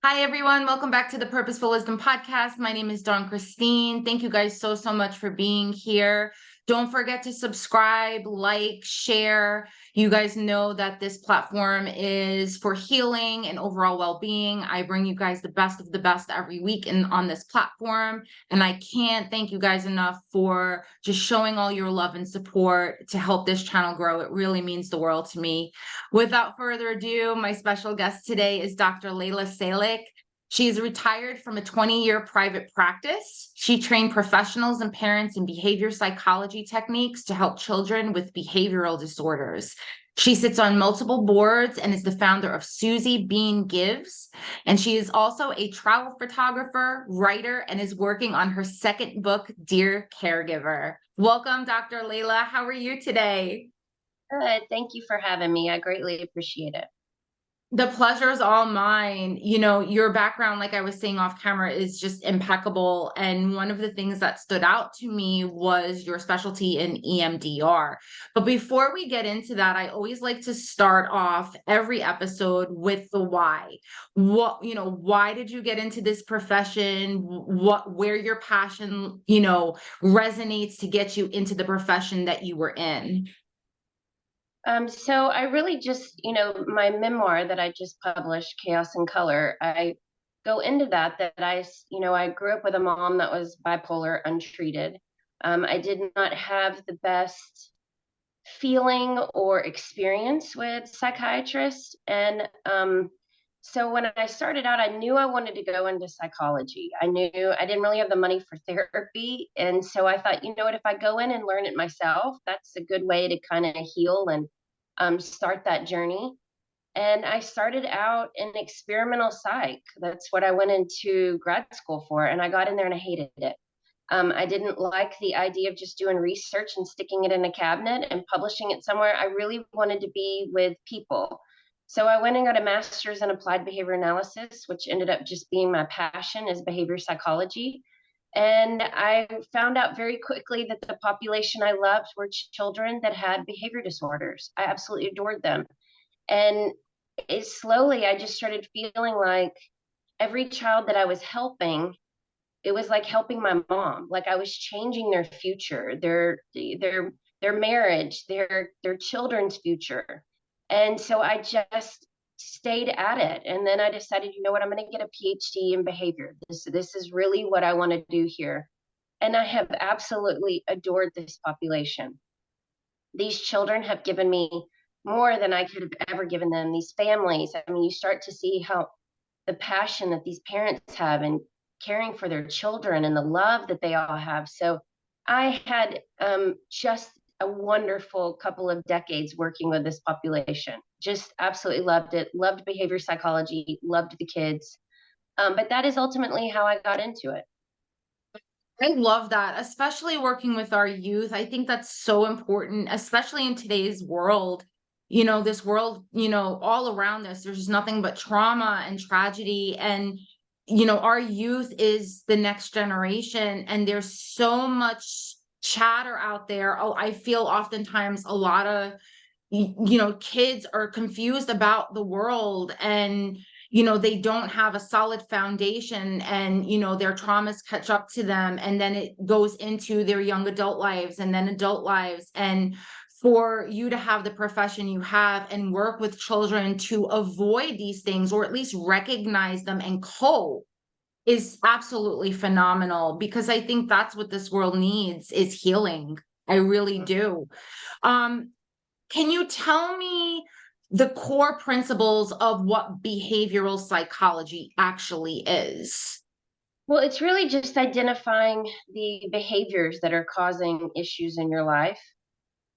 Hi, everyone. Welcome back to the Purposeful Wisdom Podcast. My name is Dawn Christine. Thank you guys so much for being here. Don't forget to subscribe, like, share. You guys know that this platform is for healing and overall well-being. I bring you guys the best of the best every week on this platform. And I can't thank you guys enough for just showing all your love and support to help this channel grow. It really means the world to me. Without further ado, my special guest today is Dr. Layla Salek. She is retired from a 20-year private practice. She trained professionals and parents in behavior psychology techniques to help children with behavioral disorders. She sits on multiple boards and is the founder of Susie Bean Gives. And she is also a travel photographer, writer, and is working on her second book, Dear Caregiver. Welcome, Dr. Layla. How are you today? Good. Thank you for having me. I greatly appreciate it. The pleasure is all mine. You know, your background, like I was saying off camera, is just impeccable. And one of the things that stood out to me was your specialty in EMDR. But before we get into that, I always like to start off every episode with the why. Why did you get into this profession? Where your passion, resonates to get you into the profession that you were in? So I really just, my memoir that I just published, Chaos in Color, I go into that I grew up with a mom that was bipolar, untreated. I did not have the best feeling or experience with psychiatrists. And so when I started out, I knew I wanted to go into psychology. I knew I didn't really have the money for therapy. And so I thought, you know what, if I go in and learn it myself, that's a good way to kind of heal and start that journey. And I started out in experimental psych. That's what I went into grad school for. And I got in there and I hated it. I didn't like the idea of just doing research and sticking it in a cabinet and publishing it somewhere. I really wanted to be with people. So I went and got a master's in applied behavior analysis, which ended up just being my passion is behavior psychology. And I found out very quickly that the population I loved were children that had behavior disorders. I absolutely adored them. And slowly, I just started feeling like every child that I was helping, it was like helping my mom. Like I was changing their future, their marriage, their children's future. And so I just stayed at it. And then I decided, you know what, I'm going to get a PhD in behavior. This is really what I want to do here. And I have absolutely adored this population. These children have given me more than I could have ever given them. These families, I mean, you start to see how the passion that these parents have in caring for their children and the love that they all have. So I had just a wonderful couple of decades working with this population. Just absolutely loved it. Loved behavior psychology. Loved the kids. But that is ultimately how I got into it. I love that, especially working with our youth. I think that's so important, especially in today's world. This world, all around us, there's nothing but trauma and tragedy. And, our youth is the next generation. And there's so much chatter out there. Oh, I feel oftentimes a lot of kids are confused about the world, and they don't have a solid foundation, and their traumas catch up to them, and then it goes into their young adult lives and then adult lives. And for you to have the profession you have and work with children to avoid these things, or at least recognize them and cope, is absolutely phenomenal, because I think that's what this world needs, is healing. I really do. um can you tell me the core principles of what behavioral psychology actually is? Well, it's really just identifying the behaviors that are causing issues in your life.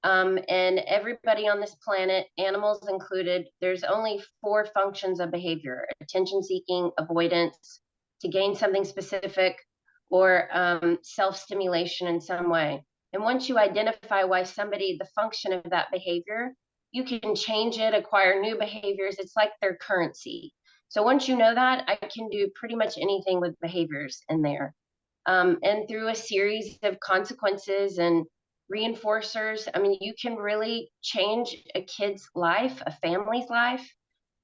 And everybody on this planet, animals included, there's only four functions of behavior: attention seeking, avoidance, to gain something specific, or self stimulation in some way. And once you identify why somebody, the function of that behavior, you can change it, acquire new behaviors. It's like their currency. So once you know that, I can do pretty much anything with behaviors in there. And through a series of consequences and reinforcers, I mean, you can really change a kid's life, a family's life.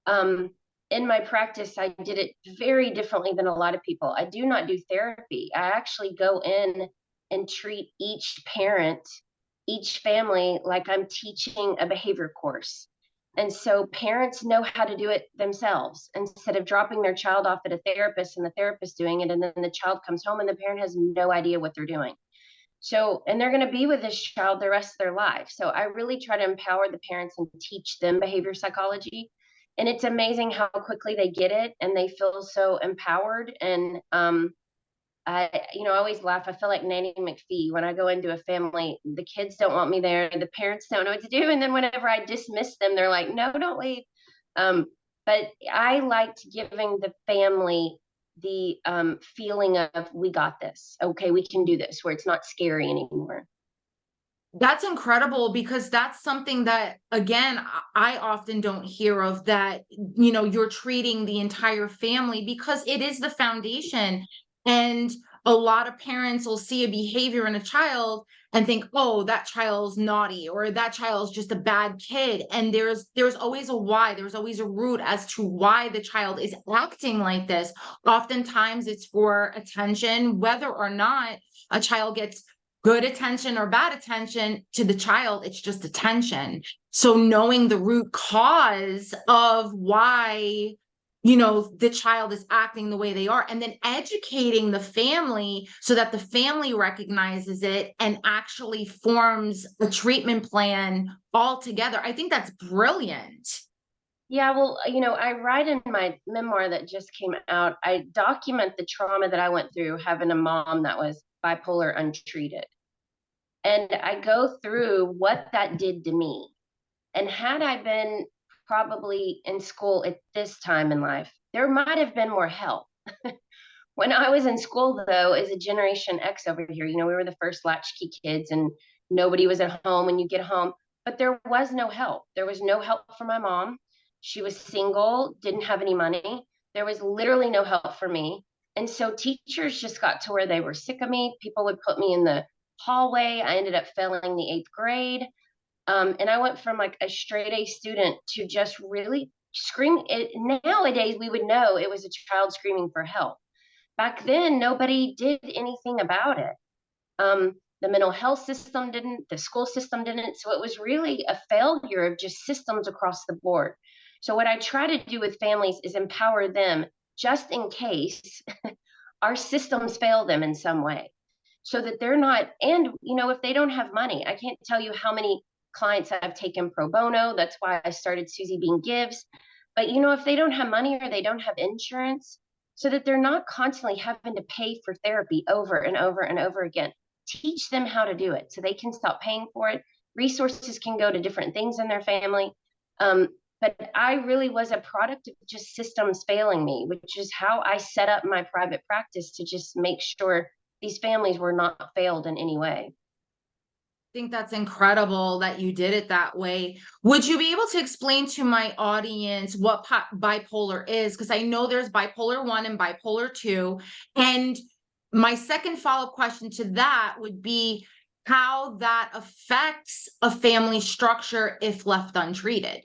Um, in my practice, I did it very differently than a lot of people. I do not do therapy. I actually go in and treat each parent, each family, like I'm teaching a behavior course. And so parents know how to do it themselves instead of dropping their child off at a therapist and the therapist doing it. And then the child comes home and the parent has no idea what they're doing. So, and they're going to be with this child the rest of their life. So, I really try to empower the parents and teach them behavior psychology. And it's amazing how quickly they get it and they feel so empowered. And I always laugh. I feel like Nanny McPhee when I go into a family. The kids don't want me there. The parents don't know what to do. And then whenever I dismiss them, they're like, "No, don't leave." Um, but I liked giving the family the feeling of we got this. Okay, we can do this, where it's not scary anymore. That's incredible because that's something that, again, I often don't hear of that, you're treating the entire family because it is the foundation. And a lot of parents will see a behavior in a child and think, oh, that child's naughty or that child's just a bad kid. And there's always a why, there's always a root as to why the child is acting like this. Oftentimes it's for attention, whether or not a child gets good attention or bad attention to the child, it's just attention. So knowing the root cause of why, the child is acting the way they are, and then educating the family so that the family recognizes it and actually forms a treatment plan all together. I think that's brilliant. Yeah, well, I write in my memoir that just came out, I document the trauma that I went through having a mom that was bipolar untreated. And I go through what that did to me. And had I been probably in school at this time in life, there might have been more help. When I was in school, though, as a Generation X over here, we were the first latchkey kids and nobody was at home when you get home. But there was no help. There was no help for my mom. She was single, didn't have any money. There was literally no help for me. And so teachers just got to where they were sick of me. People would put me in the hallway. I ended up failing the eighth grade. And I went from like a straight A student to just really screaming. Nowadays, we would know it was a child screaming for help. Back then, nobody did anything about it. The mental health system didn't, the school system didn't. So it was really a failure of just systems across the board. So, what I try to do with families is empower them just in case our systems fail them in some way so that they're not, and if they don't have money, I can't tell you how many clients I've taken pro bono. That's why I started Susie Bean Gives. But if they don't have money or they don't have insurance, so that they're not constantly having to pay for therapy over and over and over again, teach them how to do it so they can stop paying for it. Resources can go to different things in their family. Um, but I really was a product of just systems failing me, which is how I set up my private practice to just make sure these families were not failed in any way. Think that's incredible that you did it that way. Would you be able to explain to my audience what bipolar is? Because I know there's bipolar 1 and bipolar 2. And my second follow-up question to that would be how that affects a family structure if left untreated.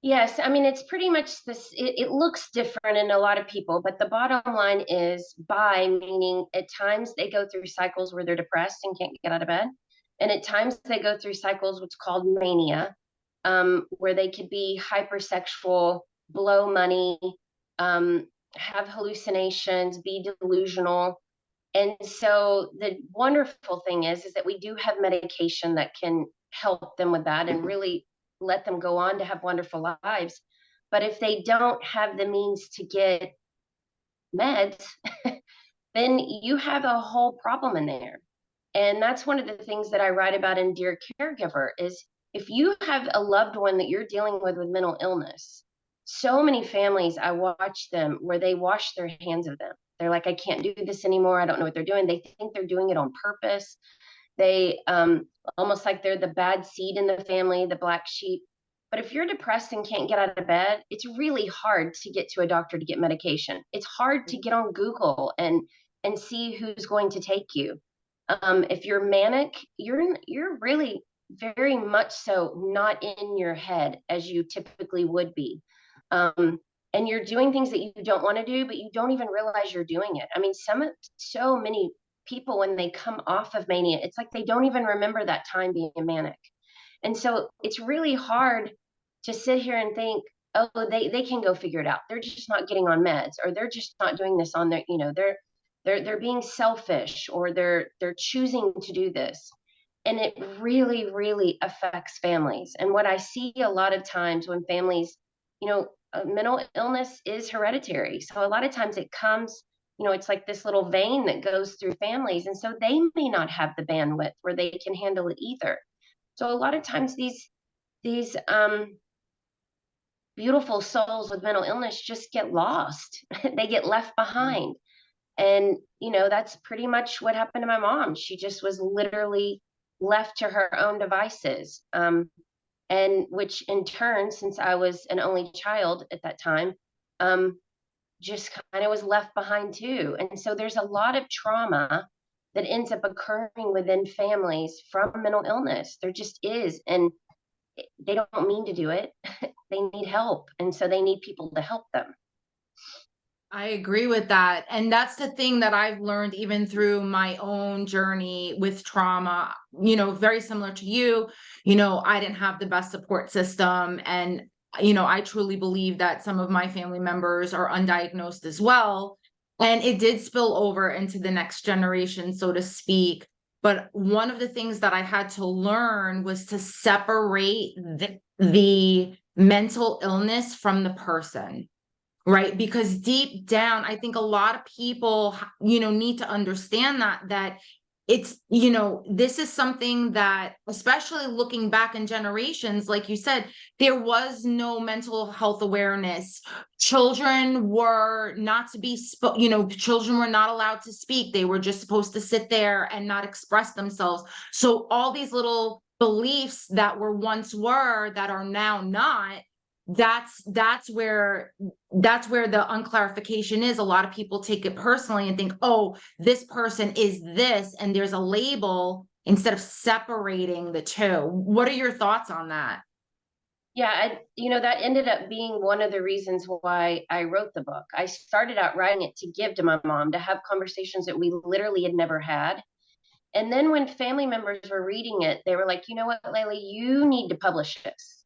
Yes, I mean, it's pretty much this. It looks different in a lot of people, but the bottom line is bi, meaning at times they go through cycles where they're depressed and can't get out of bed. And at times they go through cycles, what's called mania, where they could be hypersexual, blow money, have hallucinations, be delusional. And so the wonderful thing is that we do have medication that can help them with that and really let them go on to have wonderful lives. But if they don't have the means to get meds, then you have a whole problem in there. And that's one of the things that I write about in Dear Caregiver is if you have a loved one that you're dealing with mental illness, so many families, I watch them where they wash their hands of them. They're like, I can't do this anymore. I don't know what they're doing. They think they're doing it on purpose. They almost like they're the bad seed in the family, the black sheep. But if you're depressed and can't get out of bed, it's really hard to get to a doctor to get medication. It's hard to get on Google and see who's going to take you. If you're manic, you're really very much so not in your head as you typically would be. Um, and you're doing things that you don't want to do, but you don't even realize you're doing it. I mean, so many people, when they come off of mania, it's like they don't even remember that time being manic. And so it's really hard to sit here and think, oh, they can go figure it out. They're just not getting on meds, or they're just not doing this on their, they're being selfish, or they're choosing to do this. And it really, really affects families. And what I see a lot of times when families, mental illness is hereditary. So a lot of times it comes, it's like this little vein that goes through families. And so they may not have the bandwidth where they can handle it either. So a lot of times these beautiful souls with mental illness just get lost. They get left behind. And that's pretty much what happened to my mom. She just was literally left to her own devices. And which in turn, since I was an only child at that time, um, just kind of was left behind too. And so there's a lot of trauma that ends up occurring within families from mental illness. There just is. And they don't mean to do it. They need help. And so they need people to help them. I agree with that. And that's the thing that I've learned even through my own journey with trauma, very similar to you. I didn't have the best support system. And, I truly believe that some of my family members are undiagnosed as well. And it did spill over into the next generation, so to speak. But one of the things that I had to learn was to separate the mental illness from the person. Right? Because deep down, I think a lot of people, need to understand that it's, this is something that, especially looking back in generations, like you said, there was no mental health awareness. Children were not to be, children were not allowed to speak. They were just supposed to sit there and not express themselves. So all these little beliefs that were once were that are now not, that's where the unclarification is. A lot of people take it personally and think, oh, this person is this, and there's a label instead of separating the two. What are your thoughts on that? Yeah, that ended up being one of the reasons why I wrote the book. I started out writing it to give to my mom, to have conversations that we literally had never had. And then when family members were reading it, they were like, you know what, Layla, you need to publish this.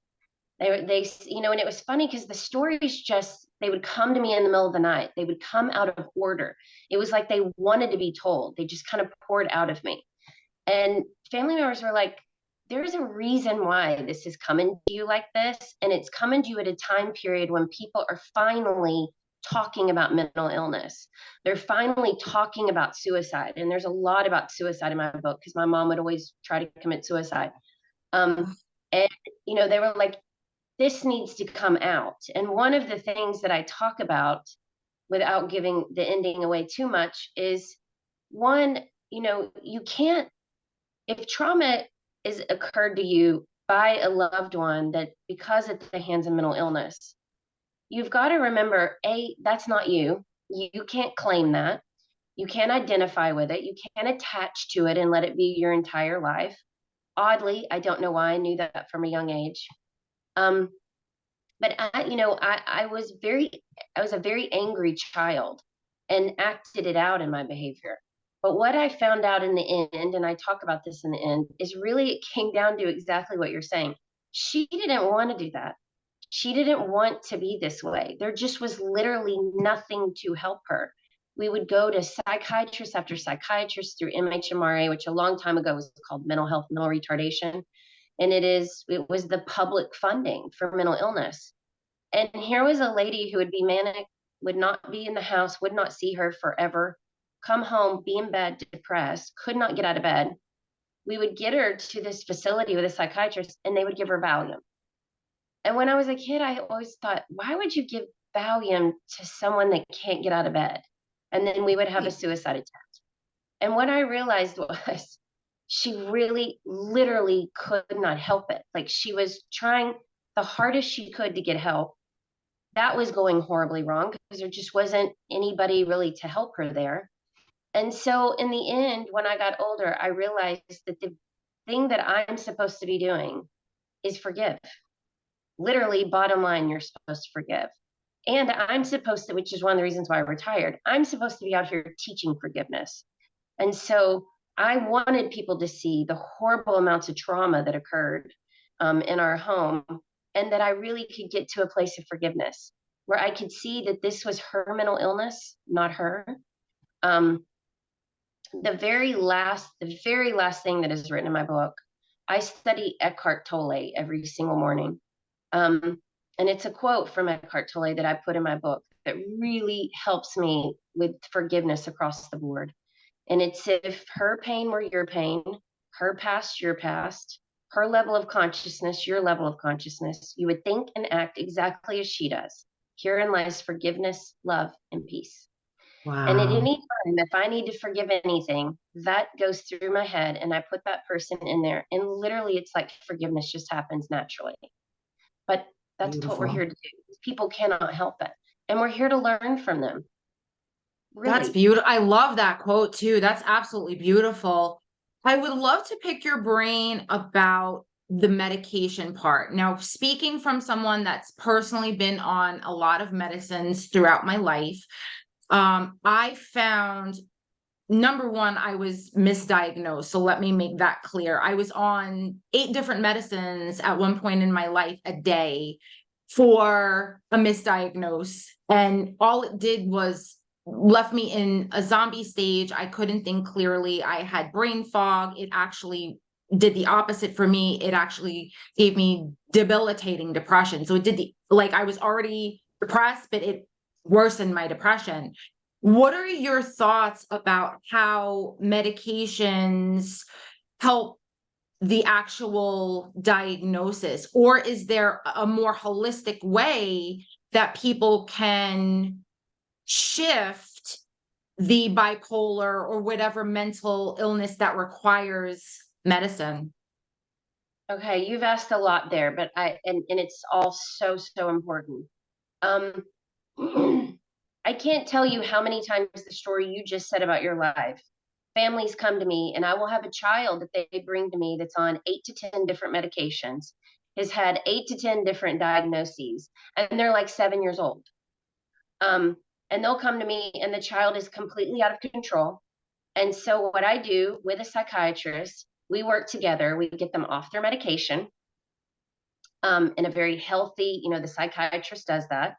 And it was funny because the stories just, they would come to me in the middle of the night. They would come out of order. It was like they wanted to be told. They just kind of poured out of me. And family members were like, there's a reason why this is coming to you like this. And it's coming to you at a time period when people are finally talking about mental illness. They're finally talking about suicide. And there's a lot about suicide in my book because my mom would always try to commit suicide. And, they were like, this needs to come out. And one of the things that I talk about, without giving the ending away too much, is one, you can't, if trauma is occurred to you by a loved one that because it's the hands of mental illness, you've got to remember, that's not you. You can't claim that. You can't identify with it. You can't attach to it and let it be your entire life. Oddly, I don't know why I knew that from a young age. Um, but I was a very angry child and acted it out in my behavior. But what I found out in the end, and I talk about this in the end, is really it came down to exactly what you're saying. She didn't want to do that. She didn't want to be this way. There just was literally nothing to help her. We would go to psychiatrist after psychiatrist through MHMRA, which a long time ago was called mental health, mental retardation. And it was the public funding for mental illness. And here was a lady who would be manic, would not be in the house, would not see her forever, come home, be in bed, depressed, could not get out of bed. We would get her to this facility with a psychiatrist and they would give her Valium. And when I was a kid, I always thought, why would you give Valium to someone that can't get out of bed? And then we would have a suicide attempt. And what I realized was she really, literally could not help it. Like she was trying the hardest she could to get help. That was going horribly wrong because there just wasn't anybody really to help her there. And so in the end, when I got older, I realized that the thing that I'm supposed to be doing is forgive. Literally, bottom line, you're supposed to forgive. And I'm supposed to, which is one of the reasons why I retired, I'm supposed to be out here teaching forgiveness. And so I wanted people to see the horrible amounts of trauma that occurred in our home, and that I really could get to a place of forgiveness where I could see that this was her mental illness, not her. Um, the very last thing that is written in my book, I study Eckhart Tolle every single morning. Um, and it's a quote from Eckhart Tolle that I put in my book that really helps me with forgiveness across the board. And it's, if her pain were your pain, her past your past, her level of consciousness your level of consciousness, you would think and act exactly as she does. Herein lies forgiveness, love, and peace. And at Wow. any time, if I need to forgive anything, that goes through my head and I put that person in there. And literally, it's like forgiveness just happens naturally. But that's what we're Beautiful. here to do. People cannot help it. And we're here to learn from them, That's really. beautiful. I love that quote too. That's absolutely beautiful. I would love to pick your brain about the medication part. Now, speaking from someone that's personally been on a lot of medicines throughout my life, I found number one, I was misdiagnosed. So let me make that clear. I was on 8 different medicines at one point in my life a day for a misdiagnose. And all it did was left me in a zombie stage. I couldn't think clearly. I had brain fog. It actually did the opposite for me. It actually gave me debilitating depression. So it did like I was already depressed, but it worsened my depression. What are your thoughts about how medications help the actual diagnosis? Or is there a more holistic way that people can shift the bipolar or whatever mental illness that requires medicine? Okay, you've asked a lot there, but and it's all so, so important. Um, I can't tell you how many times the story you just said about your life. Families come to me, and I will have a child that they bring to me that's on 8 to 10 different medications, has had 8 to 10 different diagnoses, and they're like 7 years old. Um, and they'll come to me, and the child is completely out of control. And so, what I do with a psychiatrist, we work together, we get them off their medication in a very healthy, the psychiatrist does that.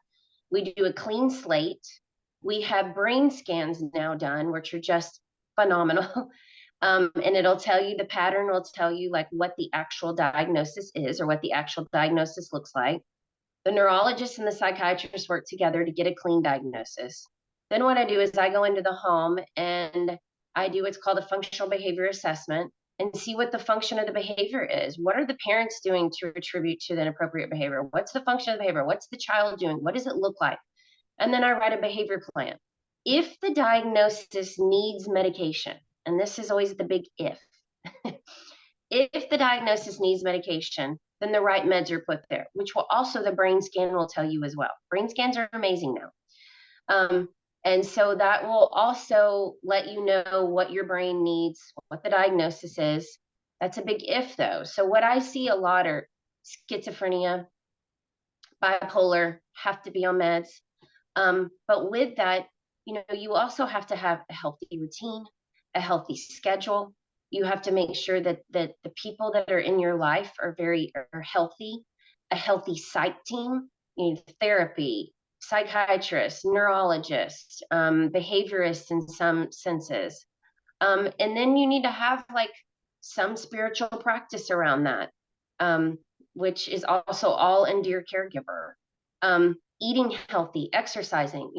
We do a clean slate. We have brain scans now done, which are just phenomenal. And it'll tell you, the pattern will tell you like what the actual diagnosis is or what the actual diagnosis looks like. The neurologist and the psychiatrist work together to get a clean diagnosis. Then what I do is I go into the home and I do what's called a functional behavior assessment and see what the function of the behavior is. What are the parents doing to attribute to the inappropriate behavior? What's the function of the behavior? What's the child doing? What does it look like? And then I write a behavior plan. If the diagnosis needs medication, and this is always the big if the diagnosis needs medication, then the right meds are put there, which will also, the brain scan will tell you as well. Brain scans are amazing now. Um, and so that will also let you know what your brain needs, what the diagnosis is. That's a big if, though. So, what I see a lot are schizophrenia, bipolar, have to be on meds. But with that, you also have to have a healthy routine, a healthy schedule. You have to make sure that the people that are in your life are healthy, a healthy psych team. You need therapy, psychiatrists, neurologists, behaviorists in some senses. And then you need to have like some spiritual practice around that, um, which is also all into your caregiver. Eating healthy, exercising.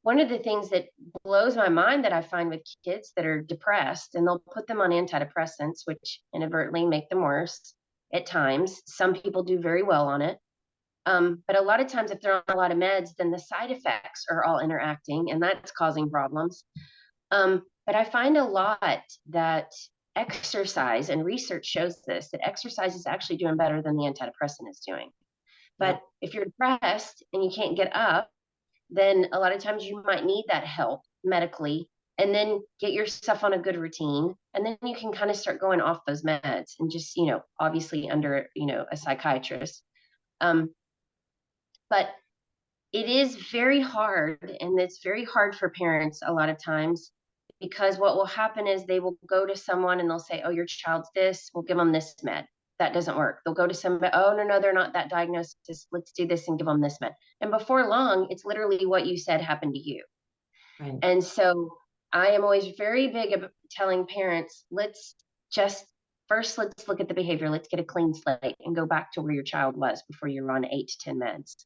One of the things that blows my mind that I find with kids that are depressed, and they'll put them on antidepressants, which inadvertently make them worse at times. Some people do very well on it. But a lot of times, if they're on a lot of meds, then the side effects are all interacting, and that's causing problems. But I find a lot that exercise, and research shows this, that exercise is actually doing better than the antidepressant is doing. Yep. But if you're depressed and you can't get up, then a lot of times you might need that help medically, and then get yourself on a good routine. And then you can kind of start going off those meds and just, obviously under, a psychiatrist. Um, but it is very hard, and it's very hard for parents a lot of times, because what will happen is they will go to someone and they'll say, "Oh, your child's this. We'll give them this med." That doesn't work. They'll go to somebody. "Oh, no, no, they're not that diagnosis. Let's do this and give them this med." And before long, it's literally what you said happened to you. Right. And so I am always very big about telling parents, let's just first let's look at the behavior. Let's get a clean slate and go back to where your child was before you're on 8 to 10 meds.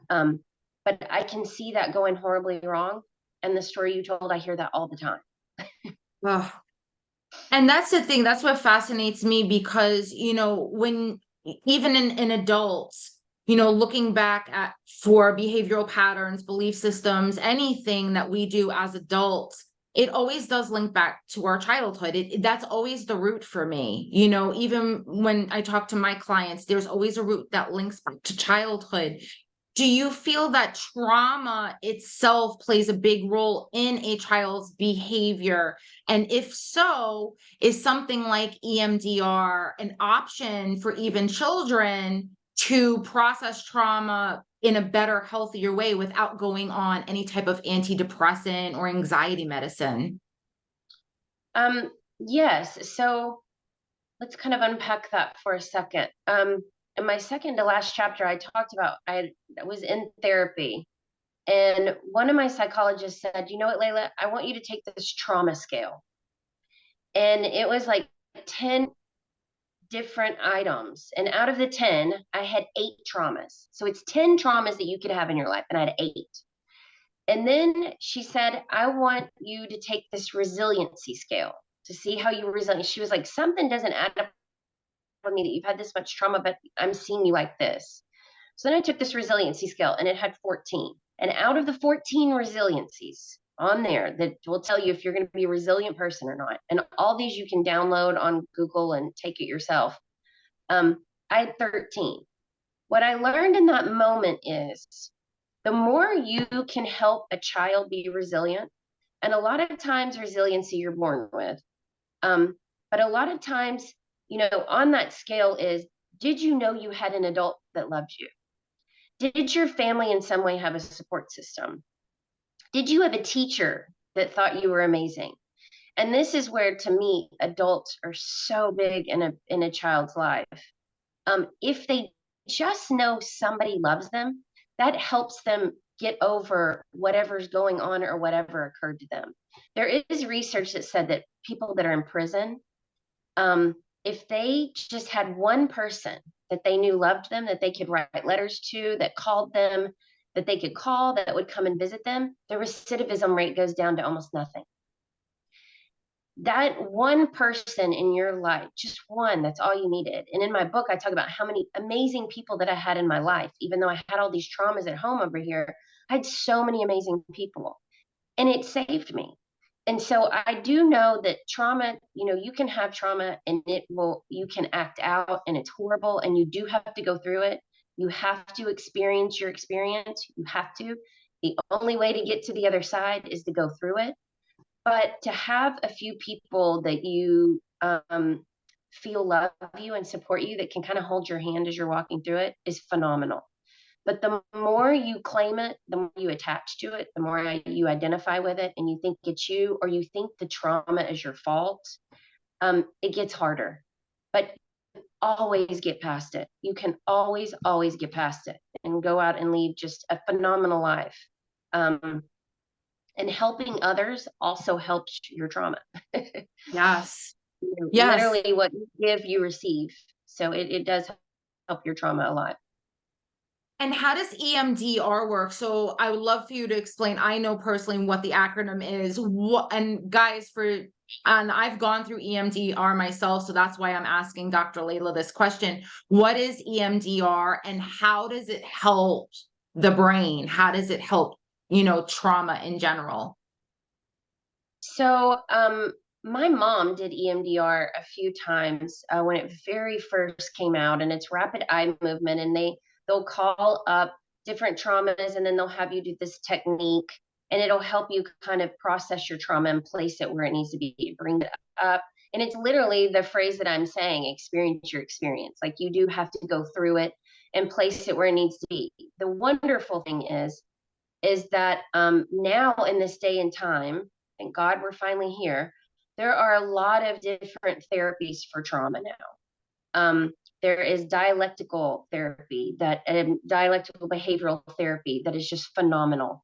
Um, but I can see that going horribly wrong. And the story you told, I hear that all the time. Ugh. And that's the thing, that's what fascinates me because, when even in adults, looking back at for behavioral patterns, belief systems, anything that we do as adults, it always does link back to our childhood. That's always the root for me. Even when I talk to my clients, there's always a root that links back to childhood. Do you feel that trauma itself plays a big role in a child's behavior? And if so, is something like EMDR an option for even children to process trauma in a better, healthier way without going on any type of antidepressant or anxiety medicine? Yes. So let's kind of unpack that for a second. In my second to last chapter, I talked about I was in therapy, and one of my psychologists said, "You know what, Layla? I want you to take this trauma scale." And it was like 10 different items. And out of the 10, I had 8 traumas. So it's 10 traumas that you could have in your life, and I had 8. And then she said, "I want you to take this resiliency scale to see how you resilient." She was like, "Something doesn't add up for me that you've had this much trauma, but I'm seeing you like this." So then I took this resiliency scale, and it had 14. And out of the 14 resiliencies on there that will tell you if you're going to be a resilient person or not, and all these you can download on Google and take it yourself, I had 13. What I learned in that moment is the more you can help a child be resilient, and a lot of times resiliency you're born with, um, but a lot of times, on that scale is, did you know you had an adult that loved you? Did your family in some way have a support system? Did you have a teacher that thought you were amazing? And this is where, to me, adults are so big in a child's life. If they just know somebody loves them, that helps them get over whatever's going on or whatever occurred to them. There is research that said that people that are in prison, if they just had one person that they knew loved them, that they could write letters to, that called them, that they could call, that would come and visit them, the recidivism rate goes down to almost nothing. That one person in your life, just one, that's all you needed. And in my book, I talk about how many amazing people that I had in my life. Even though I had all these traumas at home over here, I had so many amazing people, and it saved me. And so I do know that trauma, you can have trauma and you can act out and it's horrible and you do have to go through it. You have to experience your experience. You have to. The only way to get to the other side is to go through it. But to have a few people that you feel love you and support you, that can kind of hold your hand as you're walking through it, is phenomenal. But the more you claim it, the more you attach to it, the more you identify with it, and you think it's you, or you think the trauma is your fault, it gets harder. But always get past it. You can always, always get past it and go out and lead just a phenomenal life. Um, and helping others also helps your trauma. Yes. Yes. Literally, what you give, you receive. So it does help your trauma a lot. And how does EMDR work? So I would love for you to explain. I know personally what the acronym is. And guys, and I've gone through EMDR myself, so that's why I'm asking Dr. Layla this question. What is EMDR and how does it help the brain? How does it help, trauma in general? So, my mom did EMDR a few times when it very first came out, and it's rapid eye movement, and they'll call up different traumas, and then they'll have you do this technique, and it'll help you kind of process your trauma and place it where it needs to be, bring it up. And it's literally the phrase that I'm saying: experience your experience. Like, you do have to go through it. and place it where it needs to be. The wonderful thing is that now in this day and time, thank God we're finally here, there are a lot of different therapies for trauma now. There is dialectical therapy, that dialectical behavioral therapy that is just phenomenal.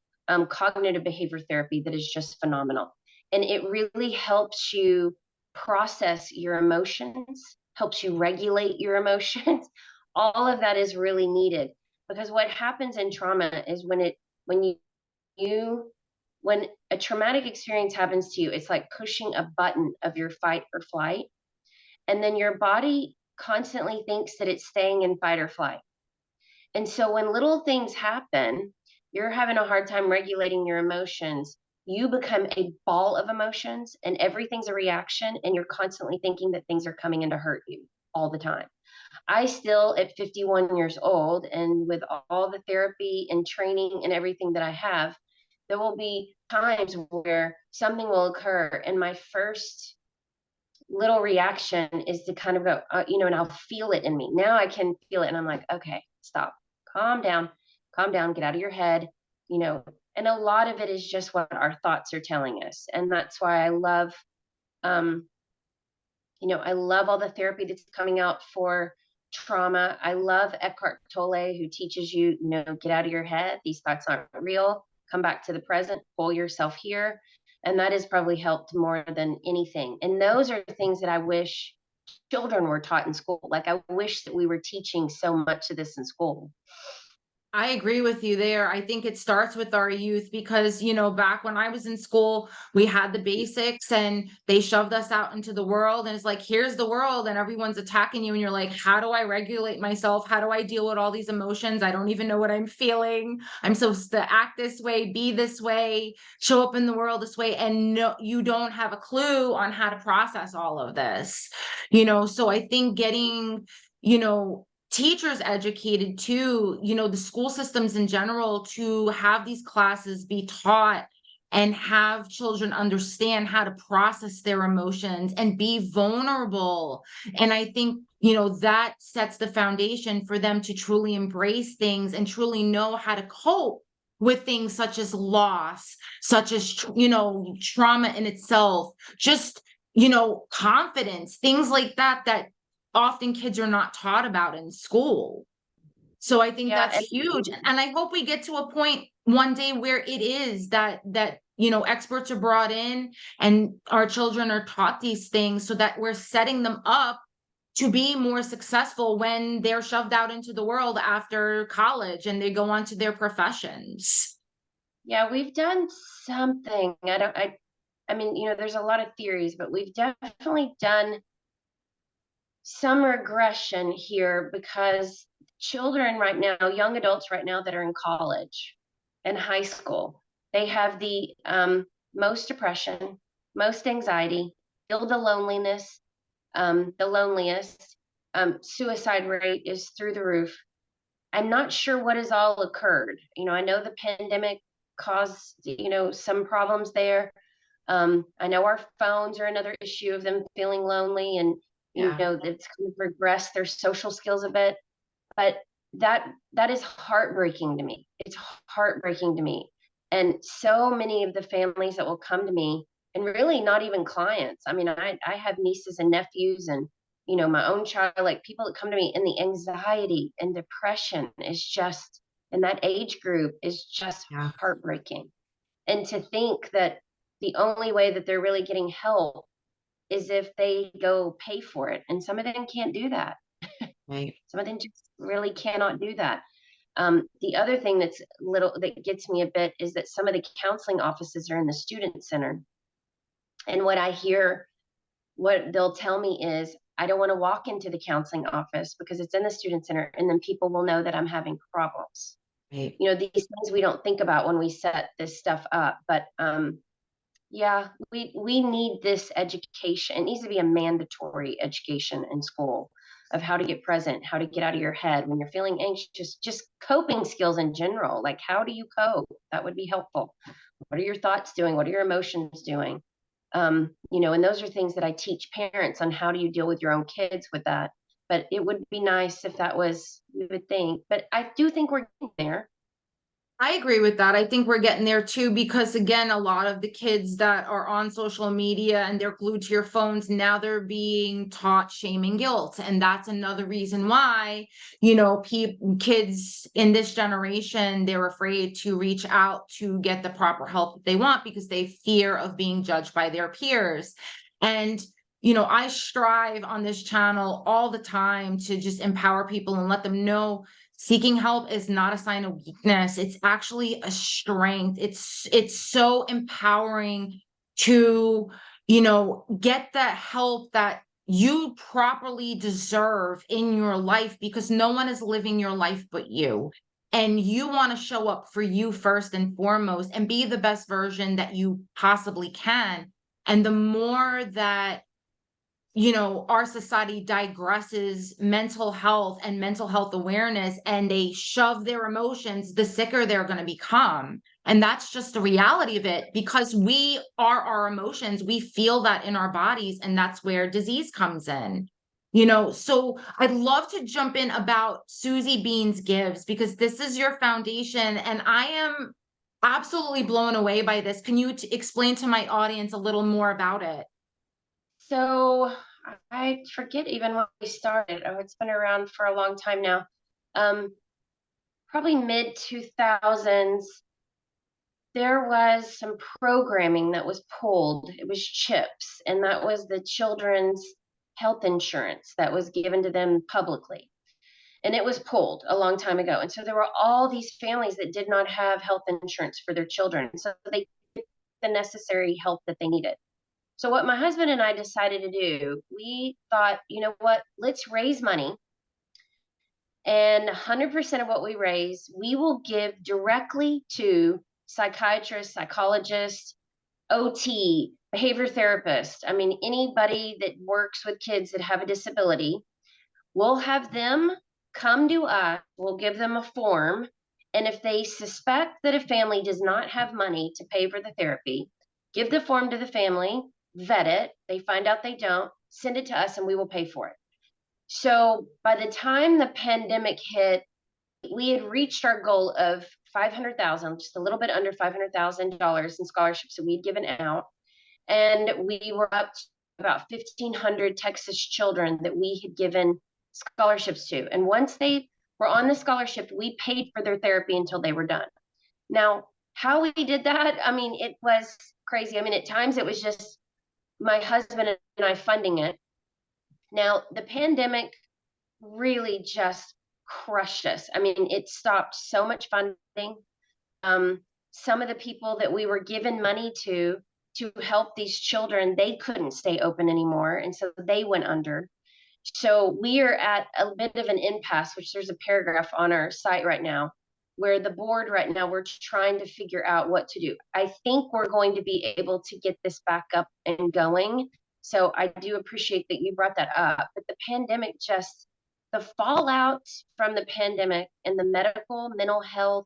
Cognitive behavior therapy that is just phenomenal, and it really helps you process your emotions, helps you regulate your emotions. All of that is really needed, because what happens in trauma is when you when a traumatic experience happens to you, it's like pushing a button of your fight or flight, and then your body constantly thinks that it's staying in fight or flight. And so when little things happen, you're having a hard time regulating your emotions. You become a ball of emotions and everything's a reaction, and you're constantly thinking that things are coming in to hurt you all the time. I still, at 51 years old, and with all the therapy and training and everything that I have, there will be times where something will occur, and my first little reaction is to kind of go, and I'll feel it in me. Now I can feel it, and I'm like, okay, stop, calm down, get out of your head, you know. And a lot of it is just what our thoughts are telling us, and that's why I love, um, I love all the therapy that's coming out for trauma. I love Eckhart Tolle, who teaches you, get out of your head. These thoughts aren't real. Come back to the present. Pull yourself here. And that has probably helped more than anything. And those are things that I wish children were taught in school. Like, I wish that we were teaching so much of this in school. I agree with you there. I think it starts with our youth because, back when I was in school, we had the basics and they shoved us out into the world. And it's like, here's the world, and everyone's attacking you. And you're like, how do I regulate myself? How do I deal with all these emotions? I don't even know what I'm feeling. I'm supposed to act this way, be this way, show up in the world this way. And no, you don't have a clue on how to process all of this, So I think getting, you know, teachers educated too, the school systems in general, to have these classes be taught and have children understand how to process their emotions and be vulnerable. And I think, that sets the foundation for them to truly embrace things and truly know how to cope with things such as loss, such as, trauma in itself, just, confidence, things like that, that often kids are not taught about in school. So I think Yeah. that's huge. And I hope we get to a point one day where it is that experts are brought in and our children are taught these things so that we're setting them up to be more successful when they're shoved out into the world after college and they go on to their professions. Yeah, we've done something. I mean, there's a lot of theories, but we've definitely done some regression here, because children right now, young adults right now that are in college and high school, they have the most depression, most anxiety, feel the loneliness, the loneliest. Suicide rate is through the roof. I'm not sure what has all occurred. I know the pandemic caused, some problems there. I know our phones are another issue of them feeling lonely, and Yeah. it's kind of regressed their social skills a bit. But that is heartbreaking to me. It's heartbreaking to me. And so many of the families that will come to me, and really not even clients. I mean, I have nieces and nephews, and my own child, like people that come to me, and the anxiety and depression is just, in that age group, is just Yeah. heartbreaking. And to think that the only way that they're really getting help is if they go pay for it. And some of them can't do that. Right. Some of them just really cannot do that. The other thing that gets me a bit is that some of the counseling offices are in the student center. And what they'll tell me is, I don't want to walk into the counseling office because it's in the student center, and then people will know that I'm having problems. Right. These things we don't think about when we set this stuff up. But yeah, we need this education. It needs to be a mandatory education in school of how to get present, how to get out of your head when you're feeling anxious, just coping skills in general. Like, how do you cope? That would be helpful. What are your thoughts doing? What are your emotions doing? And those are things that I teach parents on. How do you deal with your own kids with that? but it would be nice if that was, you would think, but I do think we're getting there. I agree with that. I think we're getting there too, because again, a lot of the kids that are on social media and they're glued to your phones, now they're being taught shame and guilt. And that's another reason why, kids in this generation, they're afraid to reach out to get the proper help that they want because they fear of being judged by their peers. And I strive on this channel all the time to just empower people and let them know seeking help is not a sign of weakness. It's actually a strength. It's so empowering to, get the help that you properly deserve in your life, because no one is living your life but you. And you want to show up for you first and foremost and be the best version that you possibly can. And the more that our society digresses mental health and mental health awareness and they shove their emotions, the sicker they're going to become. And that's just the reality of it, because we are our emotions. We feel that in our bodies, and that's where disease comes in. So I'd love to jump in about Susie Beans Gives, because this is your foundation, and I am absolutely blown away by this. Can you explain to my audience a little more about it? So I forget even when we started. Oh, it's been around for a long time now. Um, Probably mid 2000s, there was some programming that was pulled. It was CHIPS, and that was the children's health insurance that was given to them publicly. And it was pulled a long time ago. And so there were all these families that did not have health insurance for their children. So they get the necessary help that they needed. So what my husband and I decided to do, we thought, you know what, let's raise money, and 100% of what we raise, we will give directly to psychiatrists, psychologists, OT, behavior therapists. I mean, anybody that works with kids that have a disability, we'll have them come to us, we'll give them a form. And if they suspect that a family does not have money to pay for the therapy, give the form to the family, vet it. They find out they don't, send it to us, and we will pay for it. So by the time the pandemic hit, we had reached our goal of 500,000, just a little bit under $500,000 in scholarships that we had given out. And we were up to about 1,500 Texas children that we had given scholarships to. And once they were on the scholarship, we paid for their therapy until they were done. Now, how we did that, I mean, it was crazy. I mean, at times it was just my husband and I funding it. Now, the pandemic really just crushed us. I mean, it stopped so much funding. Some of the people that we were given money to help these children, they couldn't stay open anymore, and so they went under. So we are at a bit of an impasse, which there's a paragraph on our site right now, where the board right now, we're trying to figure out what to do. I think we're going to be able to get this back up and going. So I do appreciate that you brought that up. But the pandemic, just the fallout from the pandemic and the medical, mental health,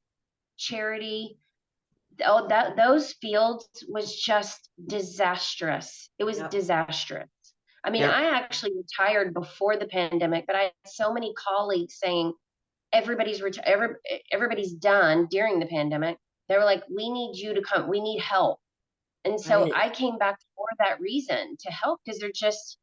charity, oh, that those fields was just disastrous. It was Yep. disastrous. I mean, Yep. I actually retired before the pandemic, but I had so many colleagues saying everybody's done during the pandemic. They were like, "We need you to come. We need help." And so Right. I came back for that reason, to help, because they're just,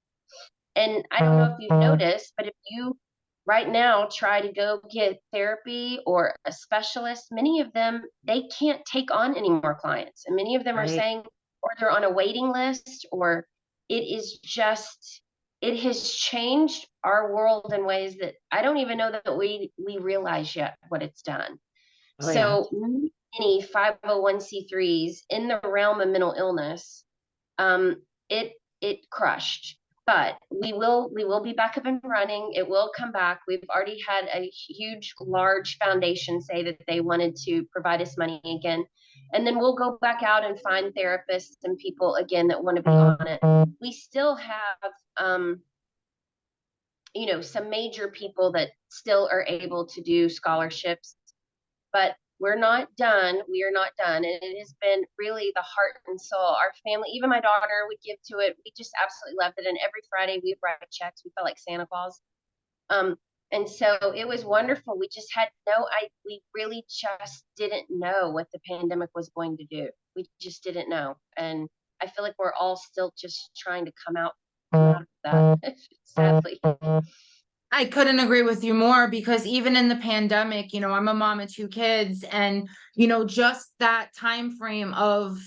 and I don't know if you've noticed, but if you right now try to go get therapy or a specialist, many of them, they can't take on any more clients. And many of them are Right. saying, or they're on a waiting list, or it is just, it has changed our world in ways that I don't even know that we realize yet what it's done. Oh yeah. So many 501c3s in the realm of mental illness, um, it crushed. But we will be back up and running. It will come back. We've already had a huge, large foundation say that they wanted to provide us money again. And then we'll go back out and find therapists and people again that want to be on it. We still have some major people that still are able to do scholarships, but we're not done. We are not done. And it has been really the heart and soul. Our family, even my daughter, would give to it. We just absolutely loved it. And every Friday we write checks. We felt like Santa Claus. Um, and so it was wonderful. We just had we really just didn't know what the pandemic was going to do. We just didn't know. And I feel like we're all still just trying to come out of that, sadly. I couldn't agree with you more because even in the pandemic, I'm a mom of two kids and, just that time frame of,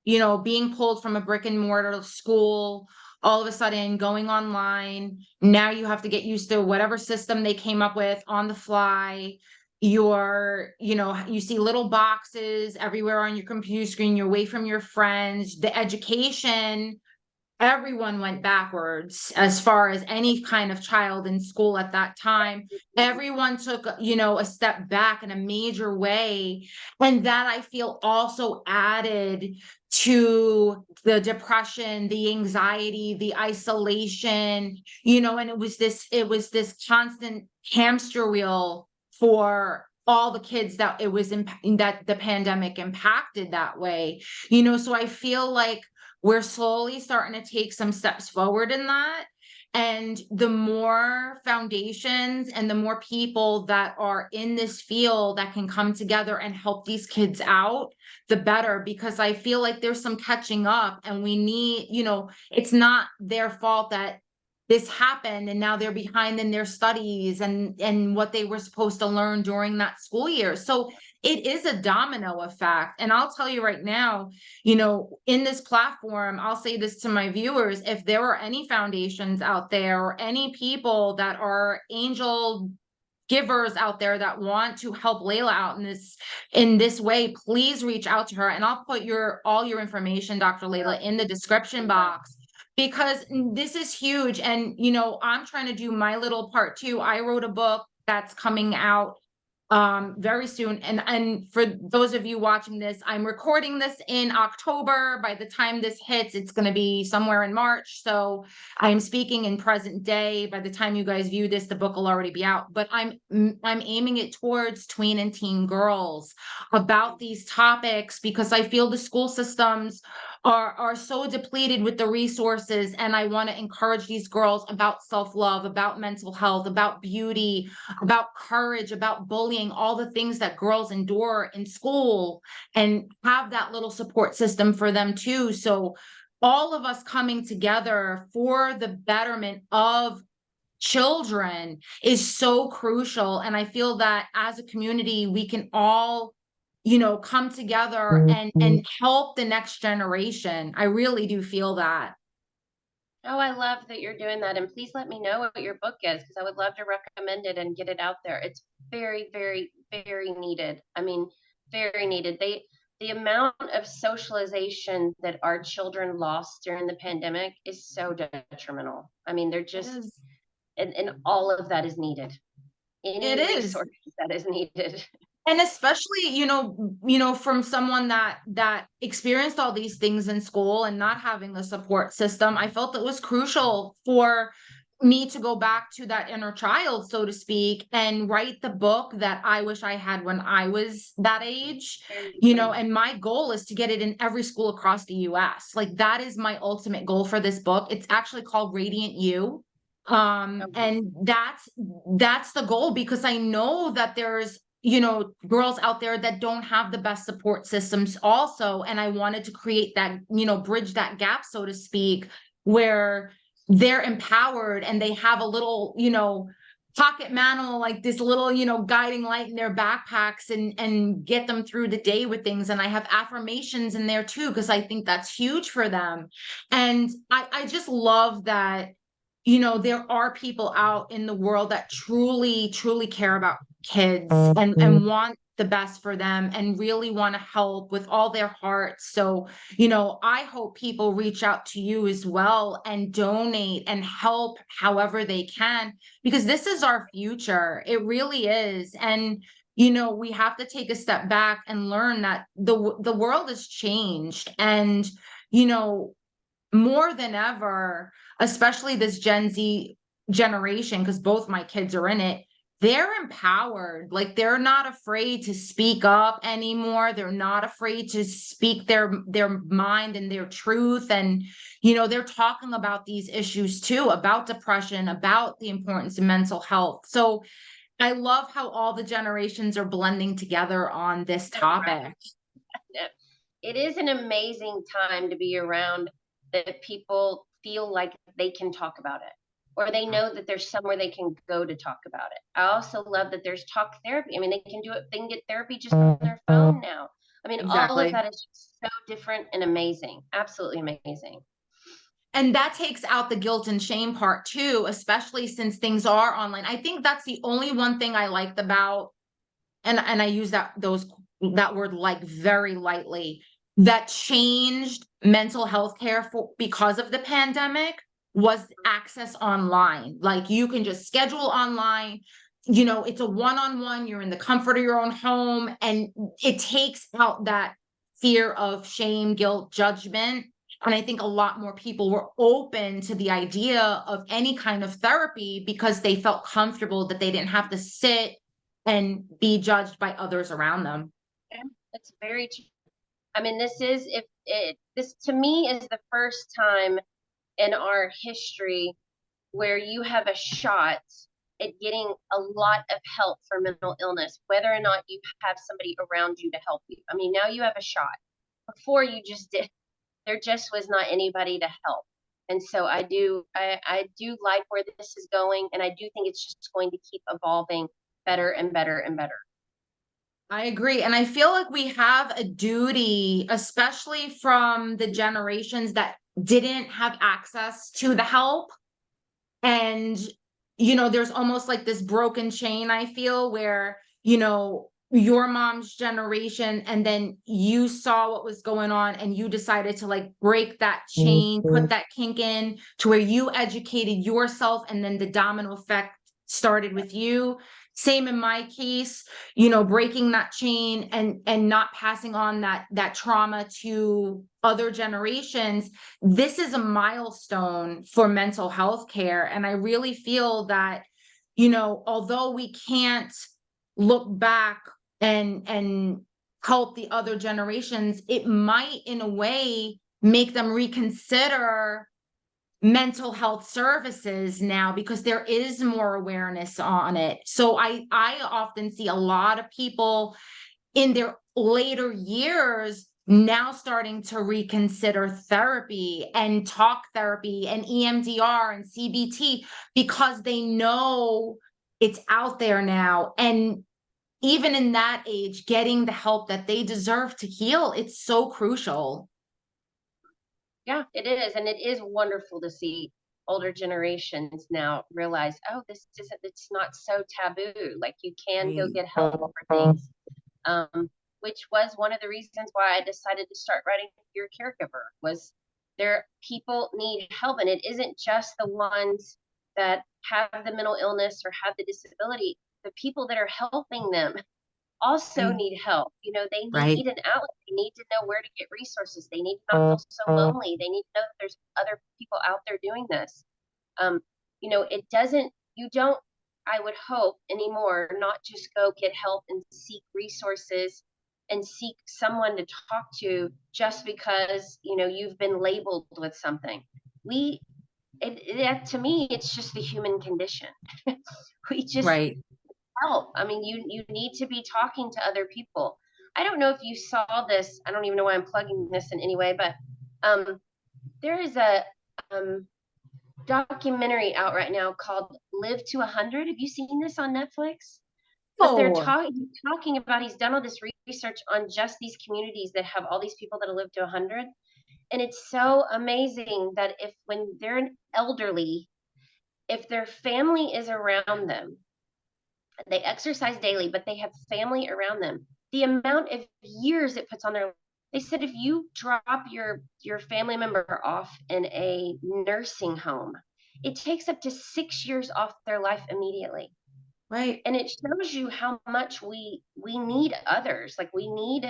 being pulled from a brick and mortar school, all of a sudden going online. Now you have to get used to whatever system they came up with on the fly. You see little boxes everywhere on your computer screen. You're away from your friends. The education, everyone went backwards as far as any kind of child in school at that time. Everyone took, a step back in a major way. And that I feel also added to the depression, the anxiety, the isolation, and it was this constant hamster wheel for all the kids that that the pandemic impacted that way. So I feel like we're slowly starting to take some steps forward in that. And the more foundations and the more people that are in this field that can come together and help these kids out, the better, because I feel like there's some catching up and we need, it's not their fault that this happened and now they're behind in their studies and what they were supposed to learn during that school year. So it is a domino effect. And I'll tell you right now, in this platform, I'll say this to my viewers, if there are any foundations out there or any people that are angel givers out there that want to help Layla out in this way, please reach out to her. And I'll put all your information, Dr. Layla, in the description box because this is huge. And I'm trying to do my little part too. I wrote a book that's coming out very soon. And for those of you watching this, I'm recording this in October. By the time this hits, it's going to be somewhere in March. So I'm speaking in present day. By the time you guys view this, the book will already be out. But I'm aiming it towards tween and teen girls about these topics because I feel the school systems are so depleted with the resources, and I want to encourage these girls about self-love, about mental health, about beauty, about courage, about bullying, all the things that girls endure in school, and have that little support system for them too. So all of us coming together for the betterment of children is so crucial. And I feel that as a community, we can all, come together and help the next generation. I really do feel that. Oh, I love that you're doing that. And please let me know what your book is because I would love to recommend it and get it out there. It's very, very, very needed. I mean, very needed. The amount of socialization that our children lost during the pandemic is so detrimental. I mean, they're It just, is. and all of that is needed. It Any is. resources that is needed. And especially, from someone that experienced all these things in school and not having a support system, I felt it was crucial for me to go back to that inner child, so to speak, and write the book that I wish I had when I was that age. Very true. And my goal is to get it in every school across the US. Like that is my ultimate goal for this book. It's actually called Radiant You. Okay. And that's the goal because I know that there's girls out there that don't have the best support systems also. And I wanted to create that, bridge that gap, so to speak, where they're empowered and they have a little, pocket manual, like this little, guiding light in their backpacks and get them through the day with things. And I have affirmations in there too, because I think that's huge for them. And I just love that there are people out in the world that truly, truly care about kids and want the best for them and really want to help with all their hearts. So, I hope people reach out to you as well and donate and help however they can, because this is our future. It really is. And, we have to take a step back and learn that the world has changed. And, you know, more than ever, especially this Gen Z generation, because both my kids are in it, they're empowered. Like, they're not afraid to speak up anymore. They're not afraid to speak their mind and their truth. And, they're talking about these issues too, about depression, about the importance of mental health. So I love how all the generations are blending together on this topic. Yeah. It is an amazing time to be around that people feel like they can talk about it, or they know that there's somewhere they can go to talk about it. I also love that there's talk therapy. I mean, they can do it, they can get therapy just on their phone now. I mean, all of Exactly. that is just so different and amazing. Absolutely amazing. And that takes out the guilt and shame part too, especially since things are online. I think that's the only one thing I liked about, and I use that word like very lightly, that changed mental health care for because of the pandemic, was access online. Like, you can just schedule online, it's a one-on-one, you're in the comfort of your own home, and it takes out that fear of shame, guilt, judgment. And I think a lot more people were open to the idea of any kind of therapy because they felt comfortable that they didn't have to sit and be judged by others around them. Yeah, that's very true. I mean, this to me is the first time in our history where you have a shot at getting a lot of help for mental illness, whether or not you have somebody around you to help you. I mean, now you have a shot. Before you just did, there just was not anybody to help. And so I do like where this is going, and I do think it's just going to keep evolving better and better and better. I agree. And I feel like we have a duty, especially from the generations that didn't have access to the help. And, there's almost like this broken chain, I feel, where, your mom's generation, and then you saw what was going on and you decided to like break that chain, put that kink in to where you educated yourself, and then the domino effect started with you. Same in my case, breaking that chain and not passing on that trauma to other generations. This is a milestone for mental health care. And I really feel that, although we can't look back and help the other generations, it might in a way make them reconsider mental health services now because there is more awareness on it. So I often see a lot of people in their later years now starting to reconsider therapy and talk therapy and EMDR and CBT because they know it's out there now. And even in that age, getting the help that they deserve to heal, it's so crucial. Yeah, it is. And it is wonderful to see older generations now realize, oh, it's not so taboo. Like, you can go Right. get help for things. Which was one of the reasons why I decided to start writing Your Caregiver, was there people need help. And it isn't just the ones that have the mental illness or have the disability. The people that are helping them also Right. need help. They Right. need an outlet. They need to know where to get resources. They need to not feel so lonely. They need to know that there's other people out there doing this. Um, it doesn't, you don't, I would hope anymore, not just go get help and seek resources and seek someone to talk to just because, you've been labeled with something. We, to me, it's just the human condition. We just Right. help. I mean, you need to be talking to other people. I don't know if you saw this. I don't even know why I'm plugging this in any way, but there is a documentary out right now called Live to 100. Have you seen this on Netflix? But they're Oh, talking about, he's done all this research on just these communities that have all these people that live to 100. And it's so amazing that if when they're elderly, if their family is around them, they exercise daily, but they have family around them, the amount of years it puts on their, they said if you drop your family member off in a nursing home, it takes up to 6 years off their life immediately. right. And it shows you how much we need others. Like, we need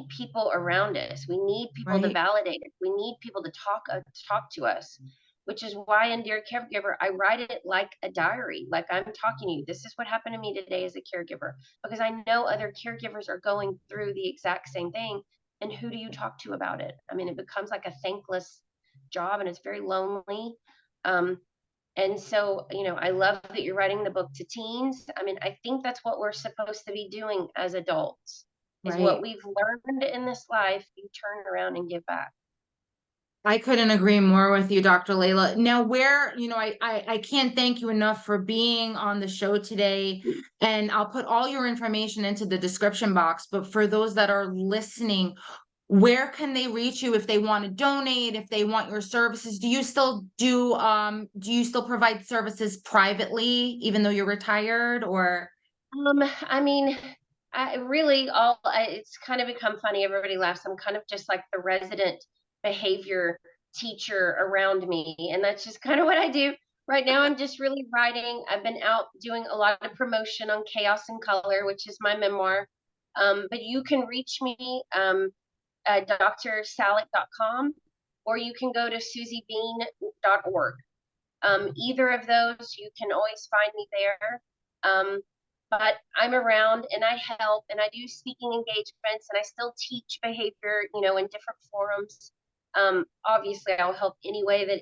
people around us. We need people to Right. validate us. We need people to talk to us. which is why in Dear Caregiver, I write it like a diary, like I'm talking to you. This is what happened to me today as a caregiver, because I know other caregivers are going through the exact same thing. And who do you talk to about it? I mean, it becomes like a thankless job and it's very lonely. Um, and so, I love that you're writing the book to teens. I mean, I think that's what we're supposed to be doing as adults, is what Right. we've learned in this life, you turn around and give back. I couldn't agree more with you, Dr. Layla. Now, I can't thank you enough for being on the show today. And I'll put all your information into the description box. But for those that are listening, where can they reach you if they want to donate, if they want your services? Do you still provide services privately, even though you're retired, or? I mean, I really it's kind of become funny. Everybody laughs. I'm kind of just like the resident behavior teacher around me. And that's just kind of what I do. Right now, I'm just really writing. I've been out doing a lot of promotion on Chaos and Color, which is my memoir. But you can reach me at drsalek.com, or you can go to susiebean.org. Either of those, you can always find me there. But I'm around and I help and I do speaking engagements and I still teach behavior, in different forums. Obviously, I'll help any way that,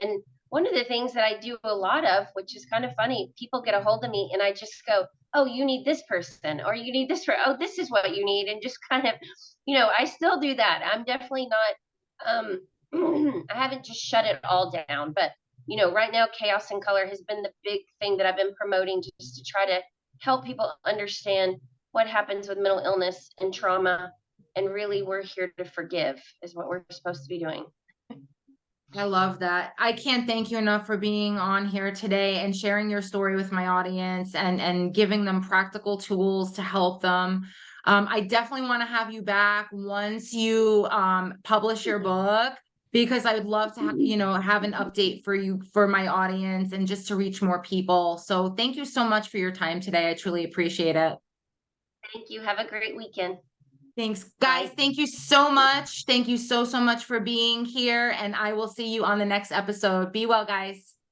and one of the things that I do a lot of, which is kind of funny, people get a hold of me and I just go, oh, you need this person or you need this, oh, this is what you need. And just kind of, I still do that. I'm definitely not, I haven't just shut it all down, but right now, Chaos and Color has been the big thing that I've been promoting just to try to help people understand what happens with mental illness and trauma. And really, we're here to forgive, is what we're supposed to be doing. I love that. I can't thank you enough for being on here today and sharing your story with my audience and giving them practical tools to help them. I definitely want to have you back once you publish your book, because I would love to have an update for you, for my audience, and just to reach more people. So thank you so much for your time today. I truly appreciate it. Thank you. Have a great weekend. Thanks, guys. Bye. Thank you so much. Thank you so much for being here. And I will see you on the next episode. Be well, guys.